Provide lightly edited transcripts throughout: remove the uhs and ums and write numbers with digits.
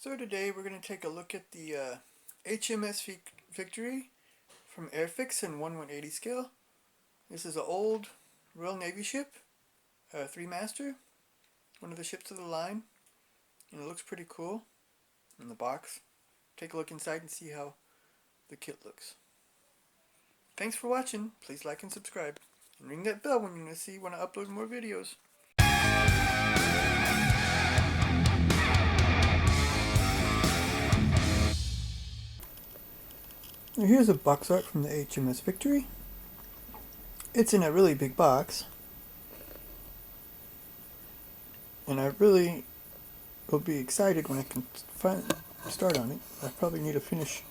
So today we're going to take a look at the HMS Victory from Airfix in 1/180 scale. This is an old Royal Navy ship, a 3-master, one of the ships of the line, and it looks pretty cool in the box. Take a look inside and see how the kit looks. Thanks for watching. Please like and subscribe, and ring that bell when you want to see when I upload more videos. Now here's a box art from the HMS Victory. It's in a really big box, and I really will be excited when I can start on it. I probably need to finish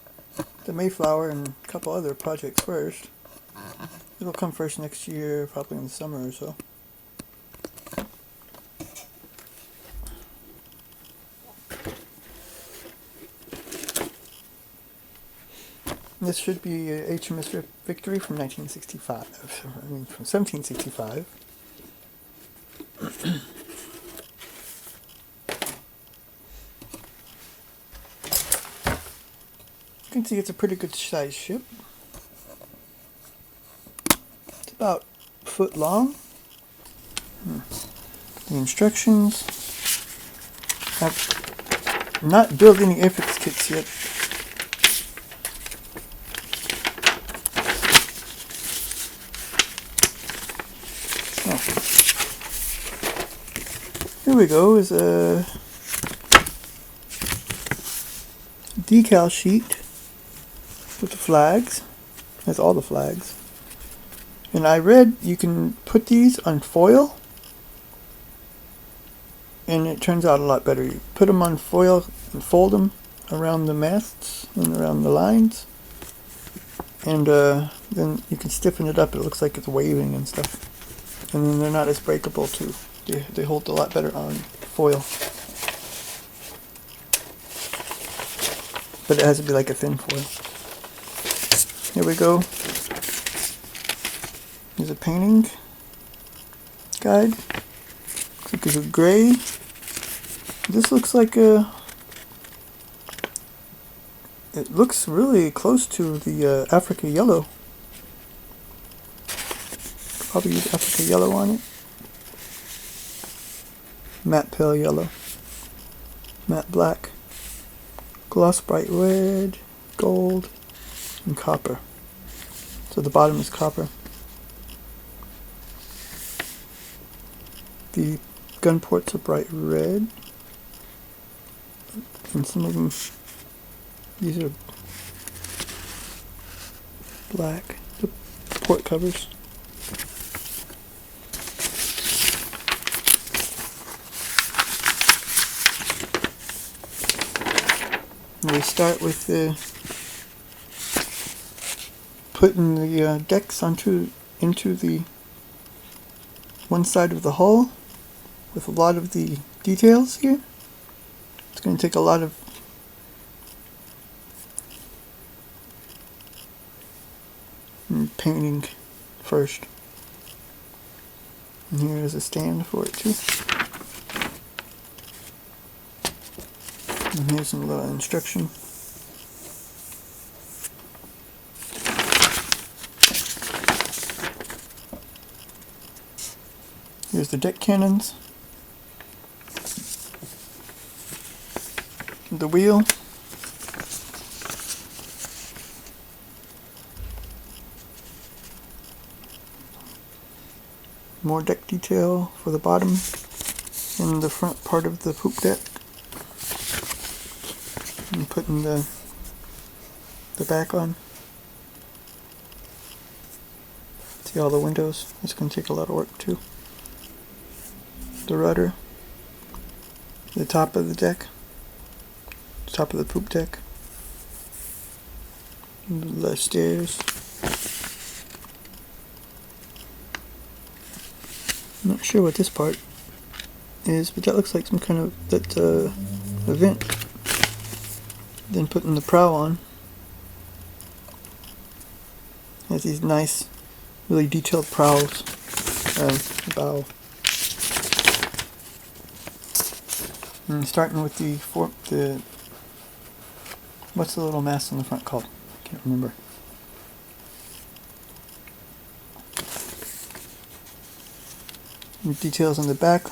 the Mayflower and a couple other projects first. It'll come first next year, probably in the summer or so. This should be HMS Victory from 1965. From 1765. You can see it's a pretty good sized ship. It's about a foot long. The instructions. I've not built any Airfix kits yet. Here we go, is a decal sheet with the flags. That's all the flags. And I read you can put these on foil, and it turns out a lot better. You put them on foil and fold them around the masts and around the lines, and then you can stiffen it up. It looks like it's waving and stuff. And then they're not as breakable too. They hold a lot better on foil. But it has to be like a thin foil. Here we go. Here's a painting guide. Looks like it's a gray. This looks like a... It looks really close to the Africa yellow. Probably use Africa yellow on it. Matte pale yellow, matte black, gloss bright red, gold, and copper. So the bottom is copper. The gun ports are bright red, and some of them, these are black, the port covers. We start with putting the decks into the one side of the hull with a lot of the details here. It's going to take a lot of painting first. And here is a stand for it too. And here's some little instruction. Here's the deck cannons. The wheel. More deck detail for the bottom and the front part of the poop deck. And putting the back on. See all the windows? It's going to take a lot of work too. The rudder. The top of the deck. The top of the poop deck. The stairs. I'm not sure what this part is, but that looks like some kind of a vent. Then putting the prow on. Has these nice, really detailed prows. Bow. And starting with the What's the little mast on the front called? Can't remember. And details on the back.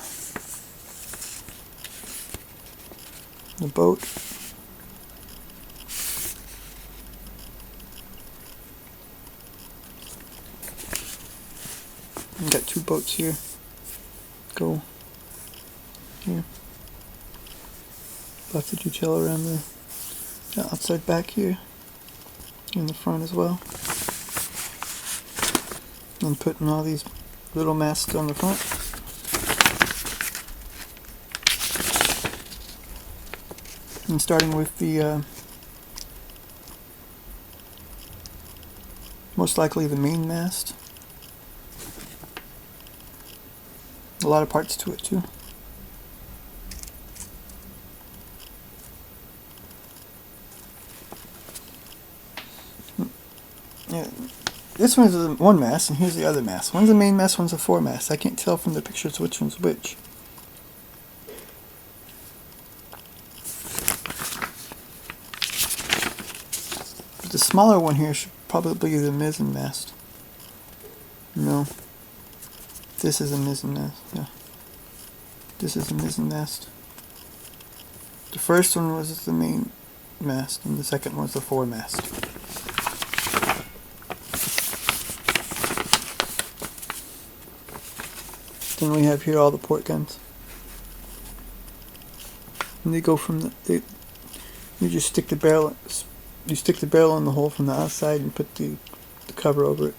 The boat. We got two boats here. Go here. Lots of detail around the outside back here. In the front as well. And putting all these little masts on the front. And starting with the most likely the main mast. A lot of parts to it too. Yeah, this one's the one mast, and here's the other mast. One's the main mast, one's the foremast. I can't tell from the pictures which one's which. But the smaller one here should probably be the mizzen mast. No. This is a mizzen mast. Yeah. This is a mizzen mast. The first one was the main mast, and the second one was the foremast. Then we have here all the port guns. And they go from the, you just stick the barrel, you stick the barrel in the hole from the outside and put the cover over it,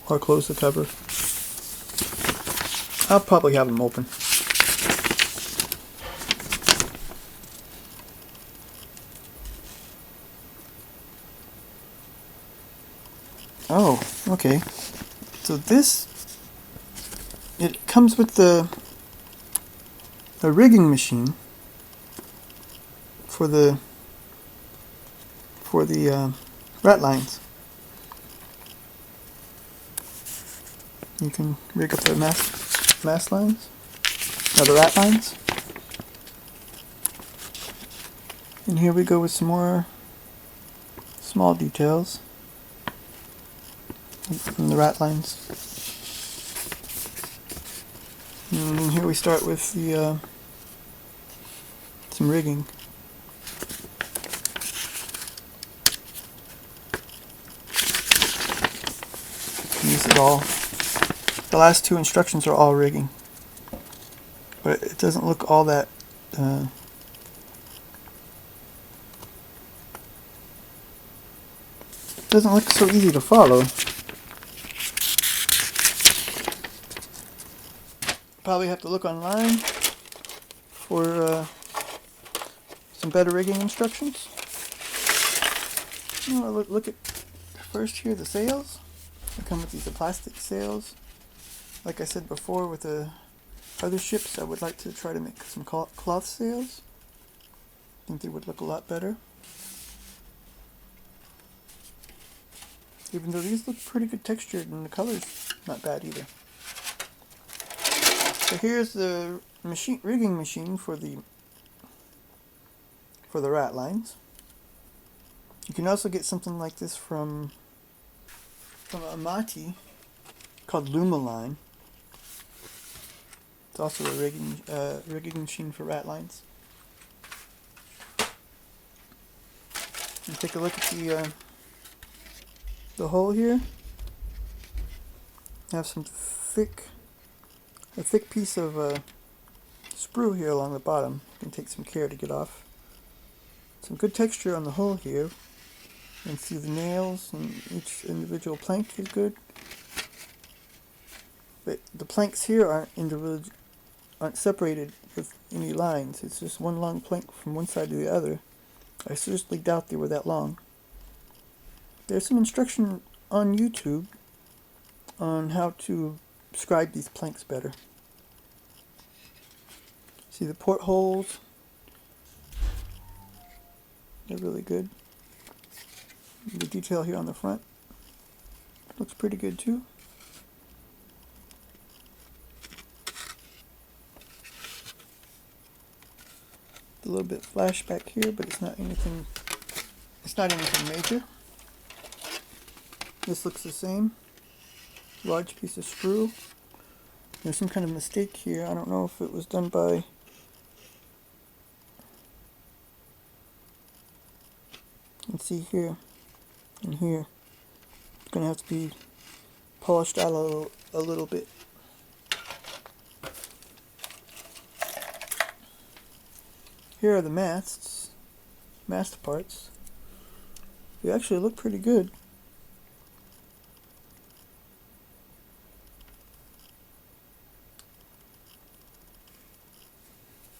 or close the cover. I'll probably have them open. Oh, okay. So this, it comes with the rigging machine for the rat lines. You can rig up the mast lines, no, the rat lines. And here we go with some more small details from the rat lines. And then here we start with the some rigging. And this is all, the last two instructions are all rigging, but it doesn't look all that doesn't look so easy to follow. Probably have to look online for some better rigging instructions. You know, look at first here the sails. They come with these plastic sails. Like I said before, with the other ships, I would like to try to make some cloth sails. I think they would look a lot better. Even though these look pretty good textured and the color's not bad either. So here's the rigging machine for the rat lines. You can also get something like this from Amati called Lumaline. It's also a rigging machine for rat lines. And take a look at the hole here. I have some a thick piece of sprue here along the bottom. You can take some care to get off. Some good texture on the hull here. You can see the nails, and each individual plank is good. But the planks here aren't separated with any lines. It's just one long plank from one side to the other. I seriously doubt they were that long. There's some instruction on YouTube on how to scribe these planks better. See the portholes? They're really good. The detail here on the front looks pretty good too. A little bit flash back here, but it's not anything It's not anything major. This looks the same. Large piece of screw. There's some kind of mistake here. I don't know if it was done by... Let's see here and here. It's going to have to be polished out a little bit. Here are the masts. Mast parts. They actually look pretty good.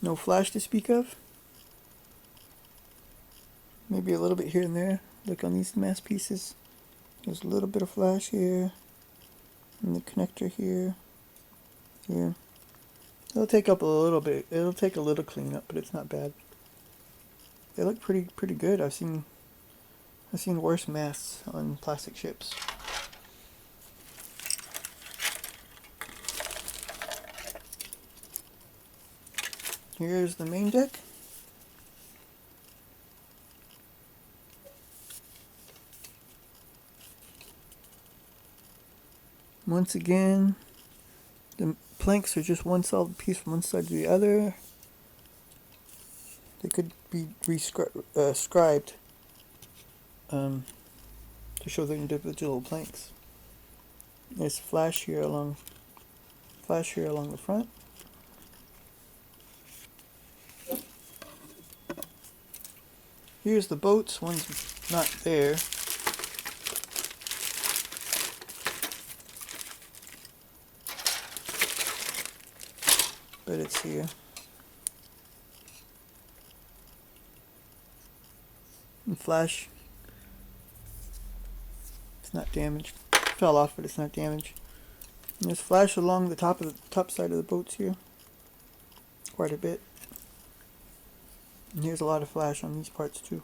No flash to speak of. Maybe a little bit here and there. Look on these mast pieces. There's a little bit of flash here. And the connector here. Here. It'll take up a little bit. It'll take a little cleanup, but it's not bad. They look pretty good. I've seen worse masts on plastic ships. Here's the main deck. Once again, the planks are just one solid piece from one side to the other. They could be scribed to show the individual planks. There's flash here along the front. Here's the boats. One's not there. But it's here. And flash. It's not damaged. Fell off, but it's not damaged. And there's flash along the top side of the boats here. Quite a bit. And here's a lot of flash on these parts too.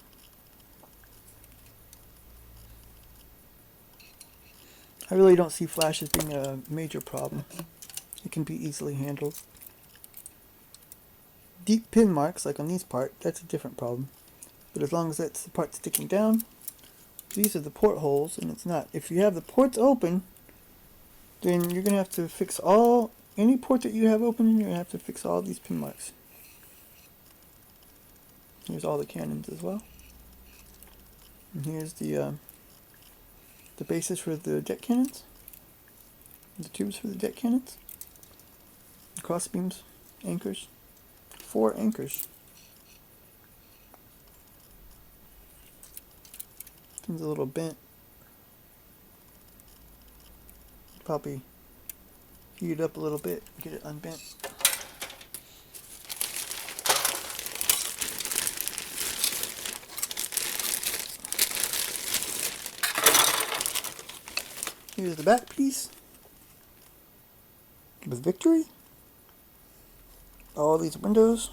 I really don't see flash as being a major problem. It can be easily handled. Deep pin marks, like on these parts, that's a different problem. But as long as that's the part sticking down, these are the portholes, and it's not. If you have the ports open, then you're going to have to fix any port that you have open, you're going to have to fix all these pin marks. Here's all the cannons as well. And here's the bases for the deck cannons. The tubes for the deck cannons. The cross beams, anchors. 4 anchors. It's a little bent. Probably heat it up a little bit, get it unbent. Here's the back piece with Victory. All these windows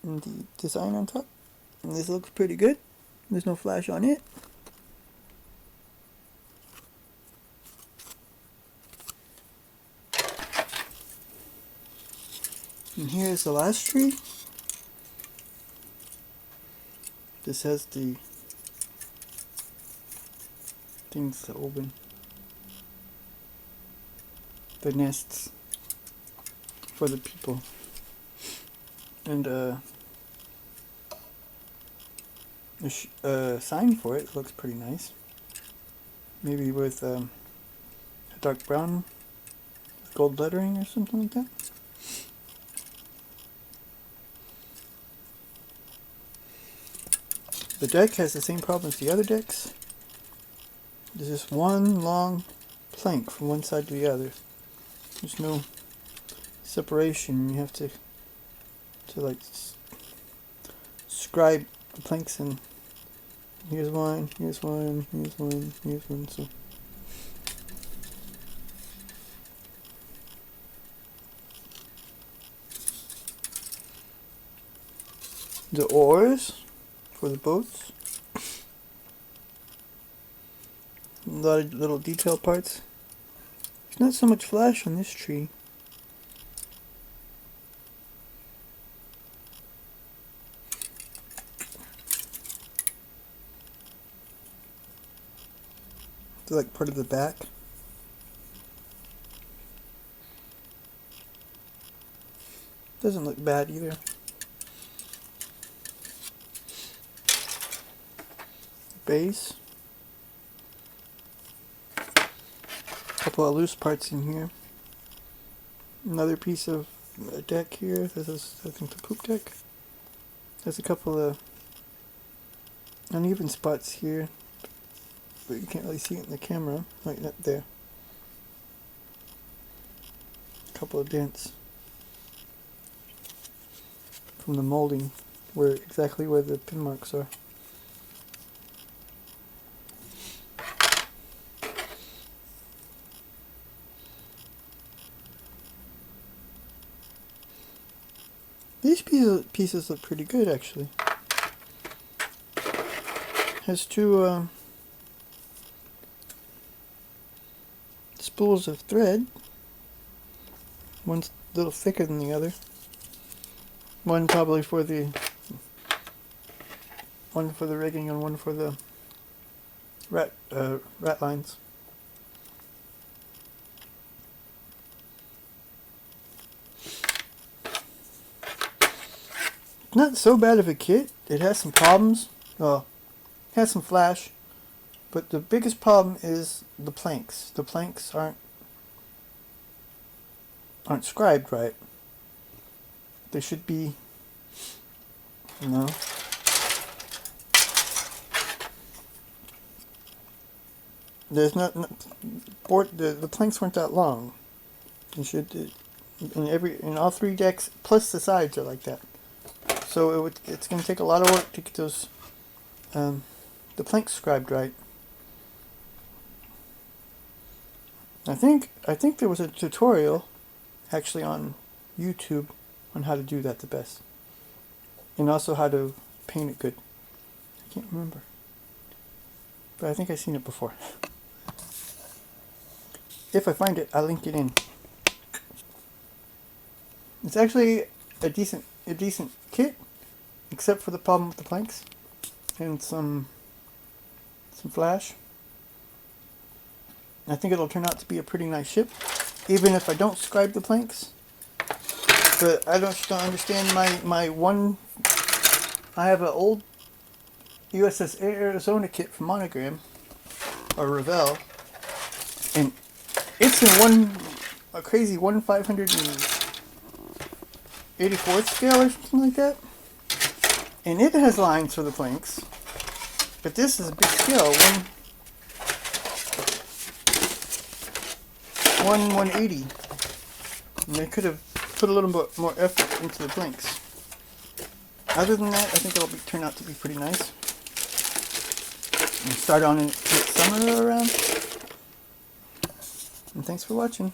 and the design on top. And this looks pretty good. There's no flash on it. And here's the last tree. This has the things to open. The nests for the people. And the sign for it looks pretty nice. Maybe with a dark brown with gold lettering or something like that. The deck has the same problem as the other decks. There's just one long plank from one side to the other. There's no separation. You have to like scribe the planks, and here's one, here's one, here's one, here's one. So the oars for the boats. A lot of little detail parts. There's not so much flash on this tree. like part of the back. Doesn't look bad either. Base. Couple of loose parts in here. Another piece of deck here. This is, I think, the poop deck. There's a couple of uneven spots here, but you can't really see it in the camera. Right up there. A couple of dents from the molding, where exactly where the pin marks are. These pieces look pretty good, actually. Has two spools of thread. One's a little thicker than the other. One probably for the rigging and one for the rat lines. Not so bad of a kit. It has some problems. Well, it has some flash, but the biggest problem is the planks. The planks aren't scribed right. They should be, you know. There's not the planks weren't that long. You should in all three decks plus the sides are like that. So it's going to take a lot of work to get those the planks scribed right. I think there was a tutorial actually on YouTube on how to do that the best, and also how to paint it good. I can't remember, but I think I've seen it before. If I find it, I'll link it in. It's actually a decent kit, except for the problem with the planks and some flash. I think it'll turn out to be a pretty nice ship, even if I don't scribe the planks. But I don't understand my one. I have an old USS Arizona kit from Monogram or Revell, and it's in a crazy 1/584th scale or something like that, and it has lines for the planks. But this is a big scale, 1/180, and they could have put a little bit more effort into the planks. Other than that, I think it'll turn out to be pretty nice. And start on it summer around. And thanks for watching.